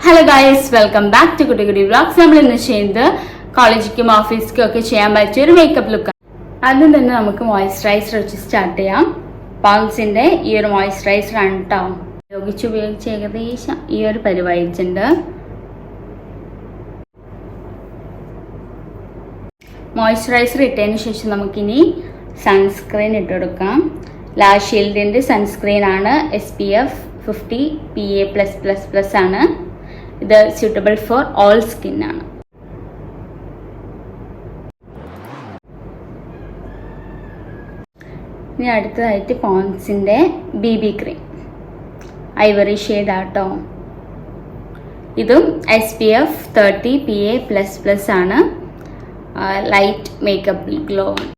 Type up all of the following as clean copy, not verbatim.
Hello guys, welcome back to Kutti Kutti vlogs. നമ്മൾ ഇന്ന് ചെയ്യുന്നത് കോളേജിലേക്കും ഓഫീസിലേക്കും ഒക്കെ ചെയ്യാൻ പറ്റിയ ഒരു മേക്കപ്പ് ലുക്ക്. ആദ്യം തന്നെ നമുക്ക് മോയ്സ്ചറൈസർ വെച്ച് സ്റ്റാർട്ട് ചെയ്യാം. പോൺസിന്റെ ഈ ഒരു മോയ്സ്ചറൈസർ ആണ് കേട്ടോ. ഉപയോഗിച്ച് ഏകദേശം ഈ ഒരു പരിപാടിച്ചിട്ടുണ്ട്. മോയ്സ്ചറൈസർ ഇട്ടതിന് ശേഷം നമുക്കിനി സൺസ്ക്രീൻ ഇട്ട് കൊടുക്കാം. ലാ ഷീൽഡിന്റെ സൺസ്ക്രീൻ ആണ്. SPF 50 PA+++ ആണ്. ഇത് സ്യൂട്ടബിൾ ഫോർ ഓൾ സ്കിൻ ആണ്. ഇനി അടുത്തതായിട്ട് പോൺസിന്റെ BB ക്രീം ഐവറി ഷെയ്ഡ് ആട്ടോ. ഇതും SPF 30 PA++ ആണ്. ലൈറ്റ് മേക്കപ്പ് ഗ്ലോ ആണ്.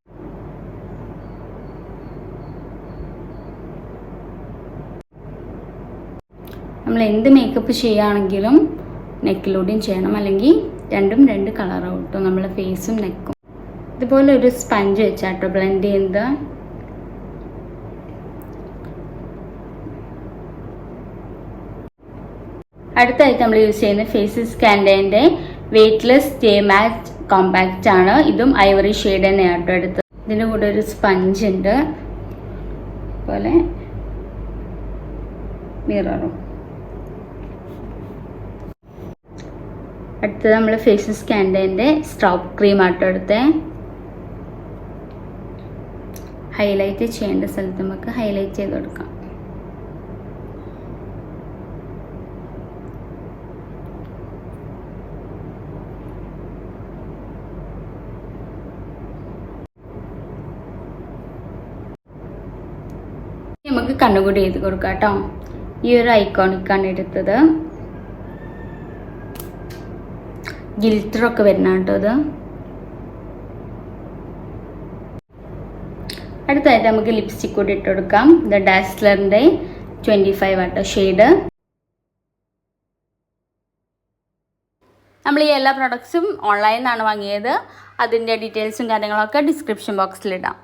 നമ്മൾ എന്ത് മേക്കപ്പ് ചെയ്യുകയാണെങ്കിലും നെക്കിലൂടെയും ചെയ്യണം, അല്ലെങ്കിൽ രണ്ടും രണ്ട് കളറാവും കേട്ടോ, നമ്മളെ ഫേസും നെക്കും. ഇതുപോലെ ഒരു സ്പഞ്ച് വെച്ചാട്ടോ ബ്ലെൻഡ് ചെയ്യുന്നത്. അടുത്തായിട്ട് നമ്മൾ യൂസ് ചെയ്യുന്ന ഫേസസ് സ്കാൻഡേൻ്റെ വെയ്റ്റ്ലെസ് സ്റ്റേ മാറ്റ് കോമ്പാക്റ്റ് ആണ്. ഇതും ഐവറി ഷെയ്ഡ് തന്നെയാണ് കേട്ടോ എടുത്തത്. ഇതിൻ്റെ കൂടെ ഒരു സ്പഞ്ച് ഉണ്ട്, അതുപോലെ മിററും. അടുത്തത് നമ്മൾ ഫേസസ് സ്കാൻഡേൻ്റെ സ്ട്രോപ്പ് ക്രീം ആട്ടോ എടുത്തേ. ഹൈലൈറ്റ് ചെയ്യേണ്ട സ്ഥലത്ത് നമുക്ക് ഹൈലൈറ്റ് ചെയ്ത് കൊടുക്കാം. നമുക്ക് കണ്ണുകൂടി ചെയ്ത് കൊടുക്കാം കേട്ടോ. ഈ ഒരു ഐക്കോണിക്കാണ് എടുത്തത്. ഗിൽറ്ററൊക്കെ വരുന്ന കേട്ടോ ഇത്. അടുത്തായിട്ട് നമുക്ക് ലിപ്സ്റ്റിക് കൂടി ഇട്ട് കൊടുക്കാം. ഇത് ഡാസ്ലറിൻ്റെ 25 ആട്ടോ ഷെയ്ഡ്. നമ്മൾ ഈ എല്ലാ പ്രൊഡക്ട്സും ഓൺലൈനിൽ നിന്നാണ് വാങ്ങിയത്. അതിൻ്റെ ഡീറ്റെയിൽസും കാര്യങ്ങളൊക്കെ ഡിസ്ക്രിപ്ഷൻ ബോക്സിലിടാം.